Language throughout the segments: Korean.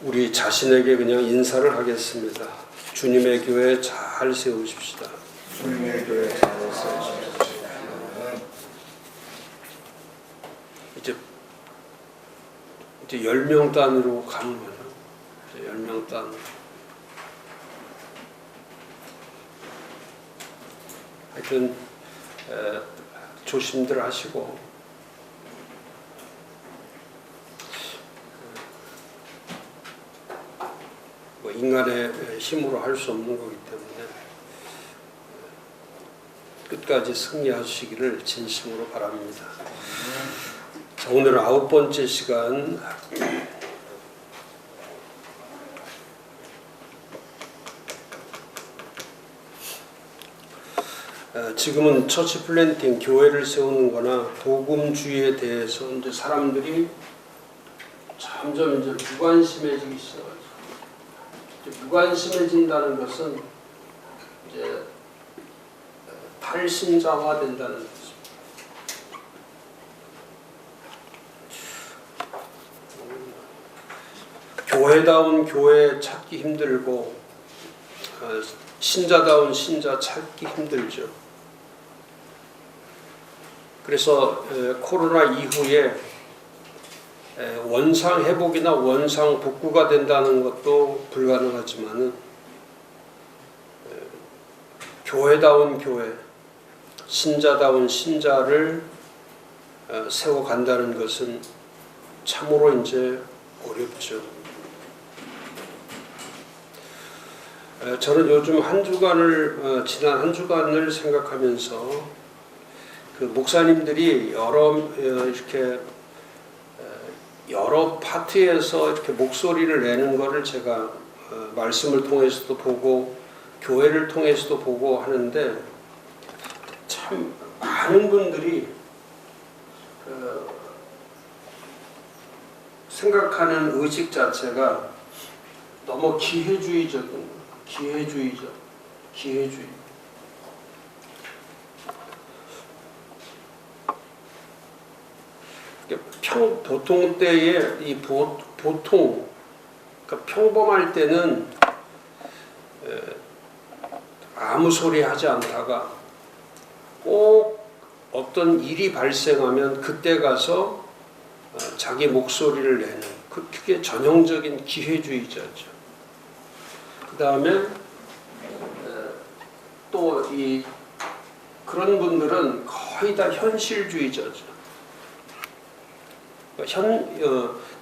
우리 자신에게 그냥 인사를 하겠습니다. 주님의 교회 잘 세우십시다. 주님의 교회 잘 세우십시다. 이제 10명 단위로 가는 거죠. 이제 10명 단위로. 하여튼 조심들 하시고 뭐 인간의 힘으로 할 수 없는 거기 때문에 끝까지 승리하시기를 진심으로 바랍니다. 자, 오늘은 9번째 시간 지금은 처치 플랜팅, 교회를 세우는 거나 복음주의에 대해서 이제 사람들이 점점 이제 무관심해지기 시작하죠. 무관심해진다는 것은 이제 탈신자화 된다는 거죠. 교회다운 교회 찾기 힘들고 신자다운 신자 찾기 힘들죠. 그래서 코로나 이후에 원상 회복이나 원상 복구가 된다는 것도 불가능하지만은 교회다운 교회, 신자다운 신자를 세워간다는 것은 참으로 이제 어렵죠. 저는 요즘 지난 한 주간을 생각하면서 그 목사님들이 여러 파트에서 이렇게 목소리를 내는 것을 제가 말씀을 통해서도 보고 교회를 통해서도 보고 하는데 참 많은 분들이 생각하는 의식 자체가 너무 기회주의적인 기회주의. 보통 때에 그러니까 평범할 때는 아무 소리 하지 않다가 꼭 어떤 일이 발생하면 그때 가서 자기 목소리를 내는 그게 전형적인 기회주의자죠. 그 다음에 또 그런 분들은 거의 다 현실주의자죠.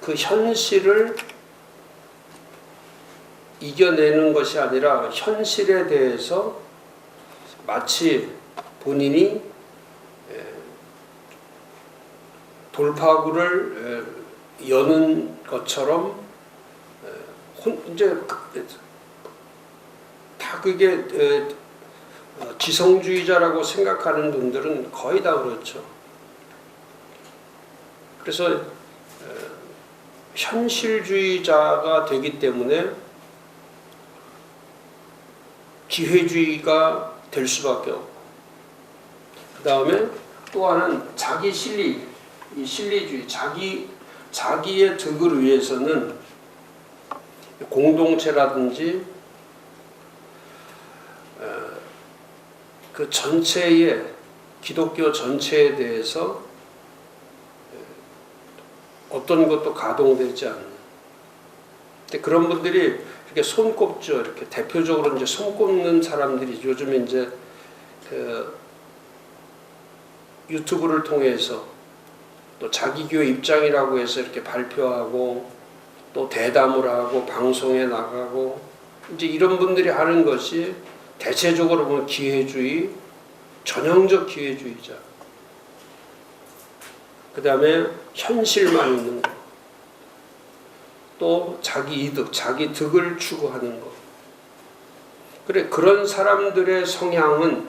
그 현실을 이겨내는 것이 아니라 현실에 대해서 마치 본인이 돌파구를 여는 것처럼 이제 다 그게 지성주의자라고 생각하는 분들은 거의 다 그렇죠. 그래서 현실주의자가 되기 때문에 기회주의가 될 수밖에 없고, 그 다음에 또 하나는 자기 실리주의, 자기의 득을 위해서는 공동체라든지 그 전체의 기독교 전체에 대해서 어떤 것도 가동되지 않는. 근데 그런 분들이 이렇게 손꼽죠. 이렇게 대표적으로 이제 손꼽는 사람들이 요즘에 이제 그 유튜브를 통해서 또 자기 교회 입장이라고 해서 이렇게 발표하고 또 대담을 하고 방송에 나가고 이제 이런 분들이 하는 것이 대체적으로 보면 기회주의, 전형적 기회주의자. 그 다음에 현실만 있는 거. 또 자기 이득, 자기 득을 추구하는 거. 그래, 그런 사람들의 성향은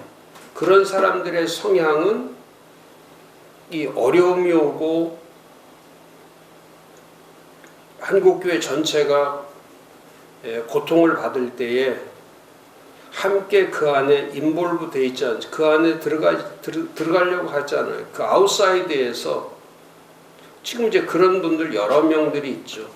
이 어려움이 오고 한국교회 전체가 고통을 받을 때에 함께 그 안에 인볼브 돼 있지 않죠. 그 안에 들어가려고 하잖아요. 그 아웃사이드에서 지금 이제 그런 분들 여러 명들이 있죠.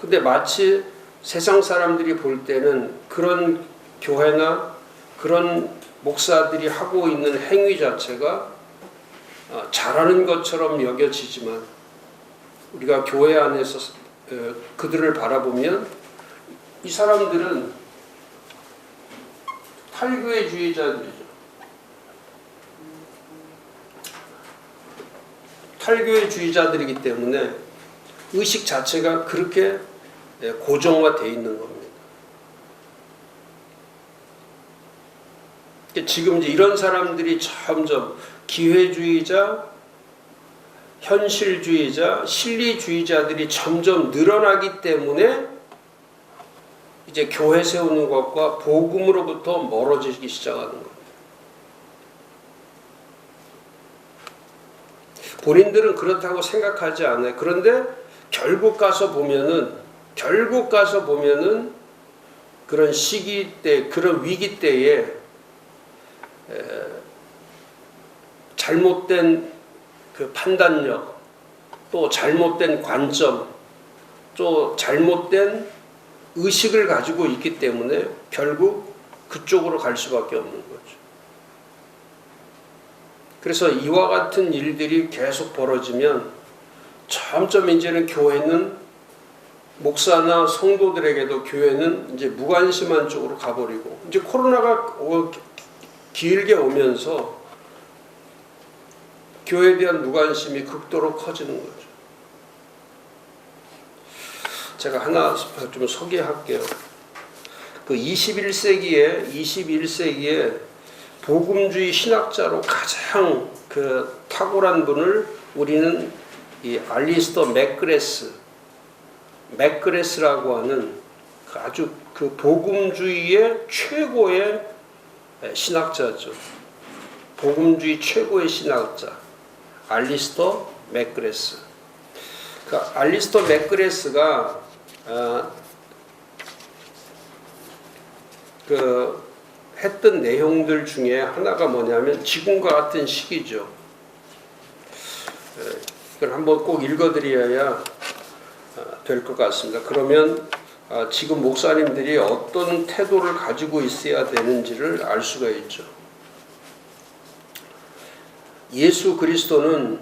근데 마치 세상 사람들이 볼 때는 그런 교회나 그런 목사들이 하고 있는 행위 자체가 잘하는 것처럼 여겨지지만 우리가 교회 안에서 그들을 바라보면 이 사람들은 탈교회주의자들이죠. 탈교회주의자들이기 때문에 의식 자체가 그렇게 고정화되어 있는 겁니다. 지금 이제 이런 사람들이 점점 기회주의자, 현실주의자, 실리주의자들이 점점 늘어나기 때문에 이제 교회 세우는 것과 복음으로부터 멀어지기 시작하는 겁니다. 본인들은 그렇다고 생각하지 않아요. 그런데 결국 가서 보면은 그런 시기 때, 그런 위기 때에 잘못된 그 판단력, 또 잘못된 관점, 또 잘못된 의식을 가지고 있기 때문에 결국 그쪽으로 갈 수밖에 없는 거죠. 그래서 이와 같은 일들이 계속 벌어지면 점점 이제는 교회는 목사나 성도들에게도 교회는 이제 무관심한 쪽으로 가버리고 이제 코로나가 길게 오면서 교회에 대한 무관심이 극도로 커지는 거죠. 제가 하나 좀 소개할게요. 그 21세기에 복음주의 신학자로 가장 그 탁월한 분을 우리는 이 알리스터 맥그레스라고 하는 아주 그 복음주의의 최고의 신학자죠. 복음주의 최고의 신학자 알리스터 맥그레스. 그 알리스터 맥그레스가 그 했던 내용들 중에 하나가 뭐냐면 지금과 같은 시기죠. 이걸 한번 꼭 읽어드려야 될 것 같습니다. 그러면 지금 목사님들이 어떤 태도를 가지고 있어야 되는지를 알 수가 있죠. 예수 그리스도는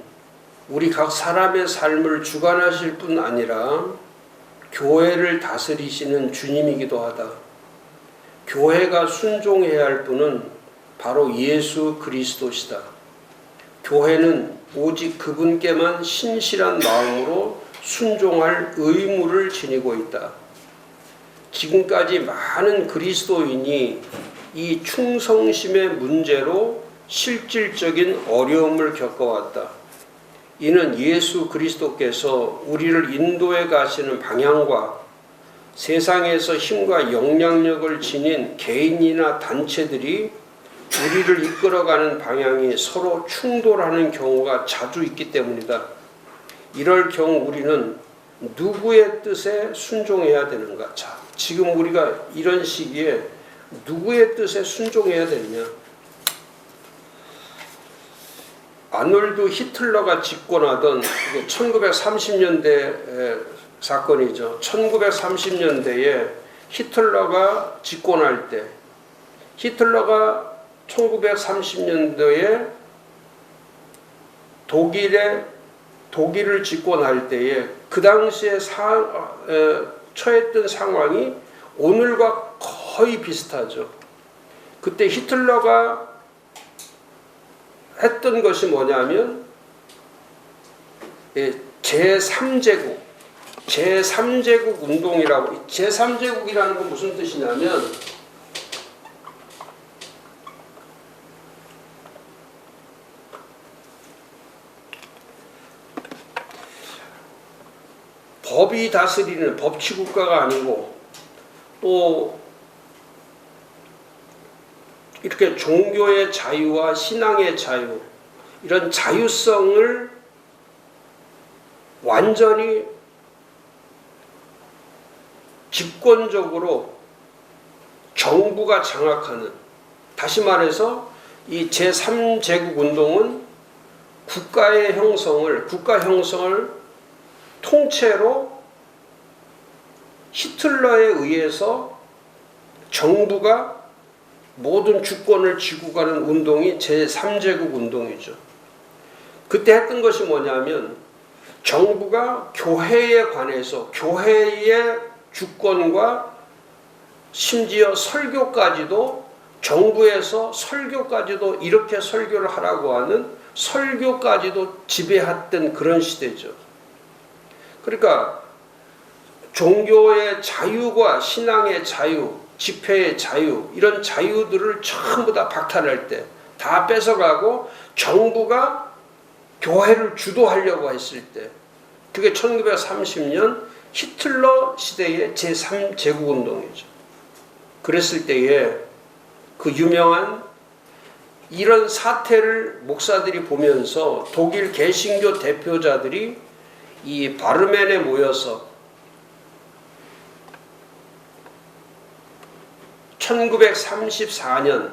우리 각 사람의 삶을 주관하실 뿐 아니라 교회를 다스리시는 주님이기도 하다. 교회가 순종해야 할 분은 바로 예수 그리스도시다. 교회는 오직 그분께만 신실한 마음으로 순종할 의무를 지니고 있다. 지금까지 많은 그리스도인이 이 충성심의 문제로 실질적인 어려움을 겪어왔다. 이는 예수 그리스도께서 우리를 인도해 가시는 방향과 세상에서 힘과 영향력을 지닌 개인이나 단체들이 우리를 이끌어가는 방향이 서로 충돌하는 경우가 자주 있기 때문이다. 이럴 경우 우리는 누구의 뜻에 순종해야 되는가? 자, 지금 우리가 이런 시기에 누구의 뜻에 순종해야 되느냐? 아놀드 히틀러가 집권하던 1930년대 사건이죠. 1930년대에 히틀러가 집권할 때, 히틀러가 1930년도에 독일을 집권할 때에 그 당시에 처했던 상황이 오늘과 거의 비슷하죠. 그때 히틀러가 했던 것이 뭐냐면 제3제국 운동이라고. 제3제국이라는 건 무슨 뜻이냐면 법이 다스리는 법치국가가 아니고 또 이렇게 종교의 자유와 신앙의 자유, 이런 자유성을 완전히 집권적으로 정부가 장악하는, 다시 말해서 이 제3제국 운동은 국가 형성을 통째로 히틀러에 의해서 정부가 모든 주권을 쥐고 가는 운동이 제3제국 운동이죠. 그때 했던 것이 뭐냐면 정부가 교회에 관해서 교회의 주권과 심지어 설교까지도 정부에서 설교까지도 이렇게 설교를 하라고 하는 설교까지도 지배했던 그런 시대죠. 그러니까 종교의 자유와 신앙의 자유, 집회의 자유 이런 자유들을 전부 다 박탈할 때 다 뺏어가고 정부가 교회를 주도하려고 했을 때 그게 1930년 히틀러 시대의 제3제국운동이죠. 그랬을 때에 그 유명한 이런 사태를 목사들이 보면서 독일 개신교 대표자들이 이 바르멘에 모여서 1934년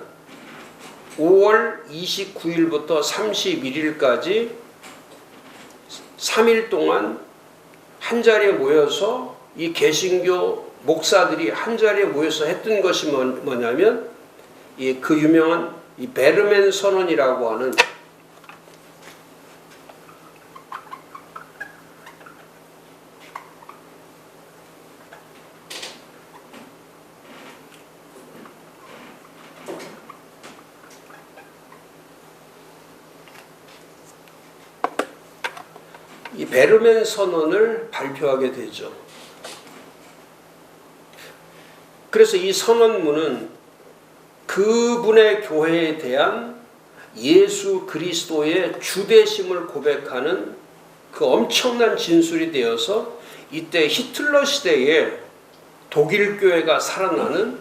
5월 29일부터 31일까지 3일 동안 한 자리에 모여서 이 개신교 목사들이 한 자리에 모여서 했던 것이 뭐냐면 그 유명한 이 베르멘 선언이라고 하는 이 베르멘 선언을 발표하게 되죠. 그래서 이 선언문은 그분의 교회에 대한 예수 그리스도의 주되심을 고백하는 그 엄청난 진술이 되어서 이때 히틀러 시대에 독일 교회가 살아나는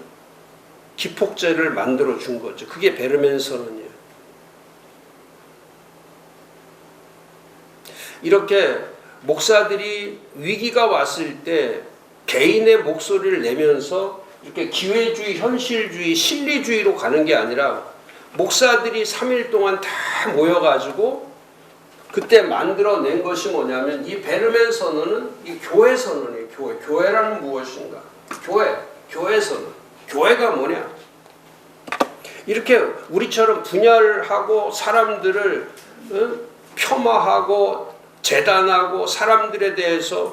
기폭제를 만들어 준 거죠. 그게 베르멘 선언이에요. 이렇게 목사들이 위기가 왔을 때 개인의 목소리를 내면서 이렇게 기회주의, 현실주의, 실리주의로 가는 게 아니라 목사들이 3일 동안 다 모여가지고 그때 만들어낸 것이 뭐냐면 이 베르멘 선언은 이 교회 선언이에요. 교회라는 무엇인가? 교회 선언. 교회가 뭐냐? 이렇게 우리처럼 분열하고 사람들을 폄하하고 재단하고 사람들에 대해서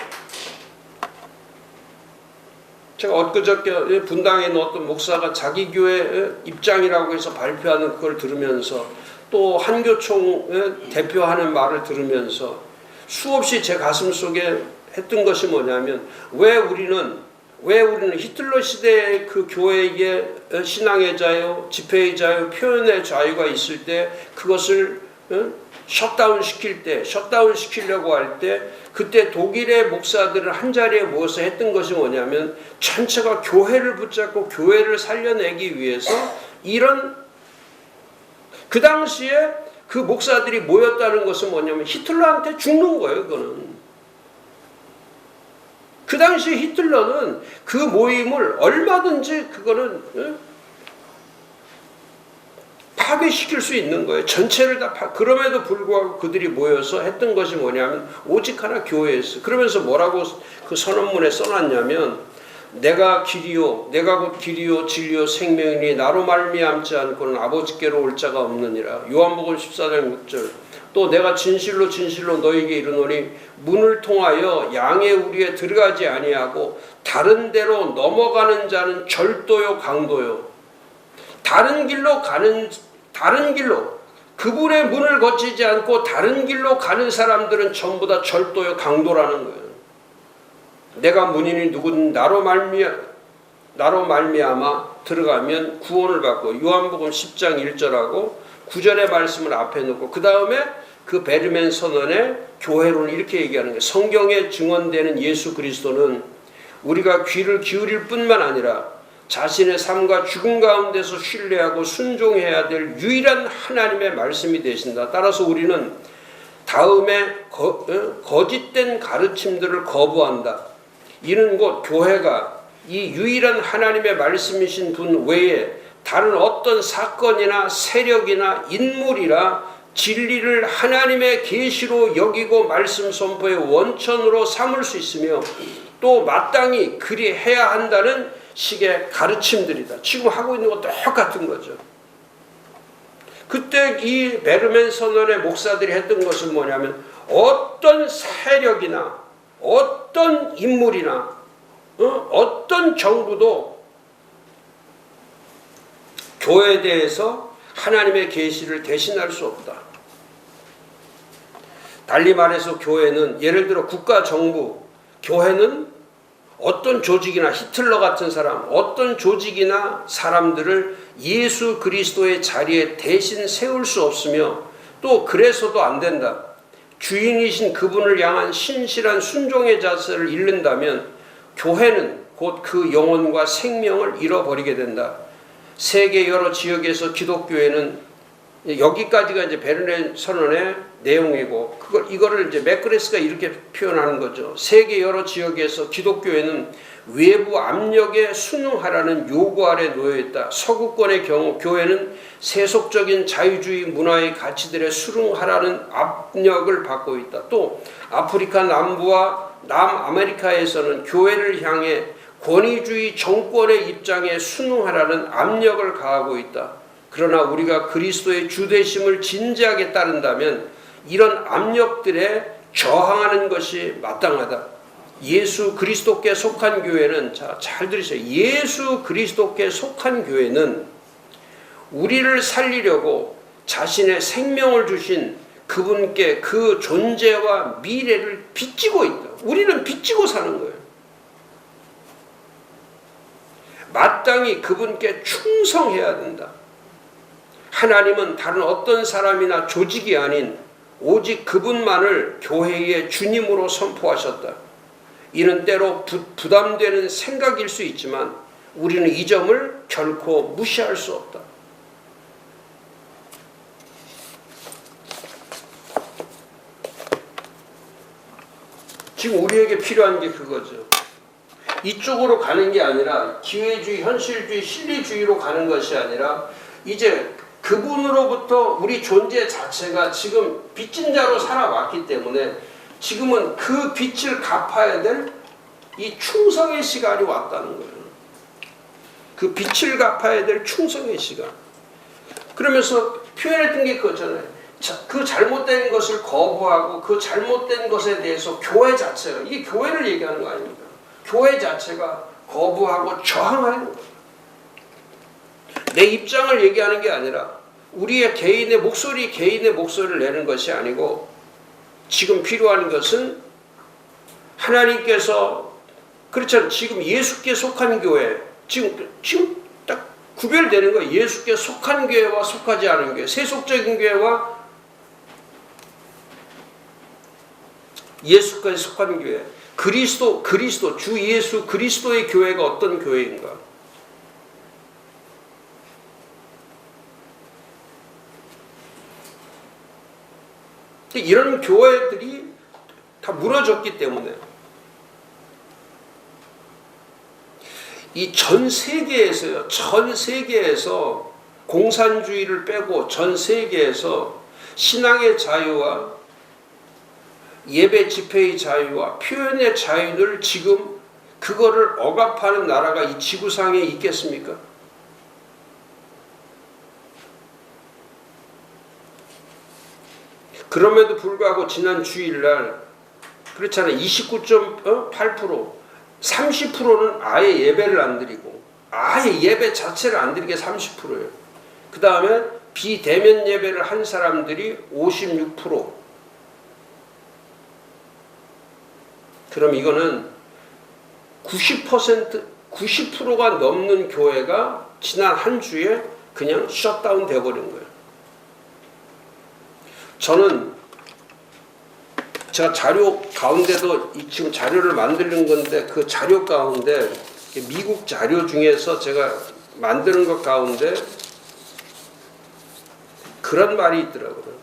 제가 엊그저께 분당에 넣었던 목사가 자기 교회 입장이라고 해서 발표하는 그걸 들으면서 또 한교총 대표하는 말을 들으면서 수없이 제 가슴 속에 했던 것이 뭐냐면 왜 우리는 히틀러 시대의 그 교회의 신앙의 자유, 집회의 자유, 표현의 자유가 있을 때 그것을 셧다운 시키려고 할 때 그때 독일의 목사들을 한 자리에 모여서 했던 것이 뭐냐면 전체가 교회를 붙잡고 교회를 살려내기 위해서 이런 그 당시에 그 목사들이 모였다는 것은 뭐냐면 히틀러한테 죽는 거예요. 그거는 그 당시에 히틀러는 그 모임을 얼마든지 그거는 파괴시킬 수 있는 거예요. 전체를 다 그럼에도 불구하고 그들이 모여서 했던 것이 뭐냐면 오직 하나 교회였어요. 그러면서 뭐라고 그 선언문에 써놨냐면 내가 길이요 내가 곧 길이요 진리요 생명이니 나로 말미암지 않고는 아버지께로 올 자가 없느니라. 요한복음 14장 6절. 또 내가 진실로 너희에게 이르노니 문을 통하여 양의 우리에 들어가지 아니하고 다른 데로 넘어가는 자는 절도요 강도요. 다른 길로 그분의 문을 거치지 않고 다른 길로 가는 사람들은 전부 다 절도요 강도라는 거예요. 내가 문이니 누구든 나로 말미암아 들어가면 구원을 받고 요한복음 10장 1절하고 9절의 말씀을 앞에 놓고 그 다음에 그 베르멘 선언의 교회론을 이렇게 얘기하는 거예요. 성경에 증언되는 예수 그리스도는 우리가 귀를 기울일 뿐만 아니라 자신의 삶과 죽음 가운데서 신뢰하고 순종해야 될 유일한 하나님의 말씀이 되신다. 따라서 우리는 다음에 거짓된 가르침들을 거부한다. 이는 곧 교회가 이 유일한 하나님의 말씀이신 분 외에 다른 어떤 사건이나 세력이나 인물이라 진리를 하나님의 계시로 여기고 말씀 선포의 원천으로 삼을 수 있으며 또 마땅히 그리 해야 한다는 식의 가르침들이다. 지금 하고 있는 거 똑같은 거죠. 그때 이 베르멘 선언의 목사들이 했던 것은 뭐냐면 어떤 세력이나 어떤 인물이나 어떤 정부도 교회에 대해서 하나님의 계시를 대신할 수 없다. 달리 말해서 교회는 예를 들어 국가 정부, 교회는 어떤 조직이나 히틀러 같은 사람, 어떤 조직이나 사람들을 예수 그리스도의 자리에 대신 세울 수 없으며 또 그래서도 안 된다. 주인이신 그분을 향한 신실한 순종의 자세를 잃는다면 교회는 곧 그 영혼과 생명을 잃어버리게 된다. 세계 여러 지역에서 기독교회는 여기까지가 이제 베르멘 선언의 내용이고 이거를 이제 맥그레스가 이렇게 표현하는 거죠. 세계 여러 지역에서 기독교회는 외부 압력에 순응하라는 요구 아래 놓여 있다. 서구권의 경우 교회는 세속적인 자유주의 문화의 가치들에 순응하라는 압력을 받고 있다. 또 아프리카 남부와 남아메리카에서는 교회를 향해 권위주의 정권의 입장에 순응하라는 압력을 가하고 있다. 그러나 우리가 그리스도의 주되심을 진지하게 따른다면 이런 압력들에 저항하는 것이 마땅하다. 예수 그리스도께 속한 교회는, 자, 잘 들으세요. 예수 그리스도께 속한 교회는 우리를 살리려고 자신의 생명을 주신 그분께 그 존재와 미래를 빚지고 있다. 우리는 빚지고 사는 거예요. 마땅히 그분께 충성해야 된다. 하나님은 다른 어떤 사람이나 조직이 아닌 오직 그분만을 교회의 주님으로 선포하셨다. 이는 때로 부담되는 생각일 수 있지만 우리는 이 점을 결코 무시할 수 없다. 지금 우리에게 필요한 게 그거죠. 이쪽으로 가는 게 아니라 기회주의, 현실주의, 실리주의로 가는 것이 아니라 이제 그분으로부터 우리 존재 자체가 지금 빚진 자로 살아왔기 때문에 지금은 그 빚을 갚아야 될 이 충성의 시간이 왔다는 거예요. 그 빚을 갚아야 될 충성의 시간. 그러면서 표현했던 게 그거잖아요. 그 잘못된 것을 거부하고 그 잘못된 것에 대해서 교회 자체가, 이게 교회를 얘기하는 거 아닙니까? 교회 자체가 거부하고 저항하는 거예요. 내 입장을 얘기하는 게 아니라 우리의 개인의 목소리를 내는 것이 아니고 지금 필요한 것은 하나님께서 그렇잖아요. 지금 예수께 속한 교회, 지금 딱 구별되는 거예요. 예수께 속한 교회와 속하지 않은 교회, 세속적인 교회와 예수께 속한 교회, 그리스도 주 예수 그리스도의 교회가 어떤 교회인가? 이런 교회들이 다 무너졌기 때문에 이 전 세계에서요, 전 세계에서 공산주의를 빼고 전 세계에서 신앙의 자유와 예배 집회의 자유와 표현의 자유를 지금 그거를 억압하는 나라가 이 지구상에 있겠습니까? 그럼에도 불구하고 지난 주일날 그렇잖아요. 29.8%, 30%는 아예 예배를 안 드리고 아예 예배 자체를 안 드리게 30%예요. 그 다음에 비대면 예배를 한 사람들이 56%. 그럼 이거는 90%가 넘는 교회가 지난 한 주에 그냥 셧다운 돼버린 거예요. 저는 제가 자료 가운데도 지금 자료를 만드는 건데 그 자료 가운데 미국 자료 중에서 제가 만드는 것 가운데 그런 말이 있더라고요.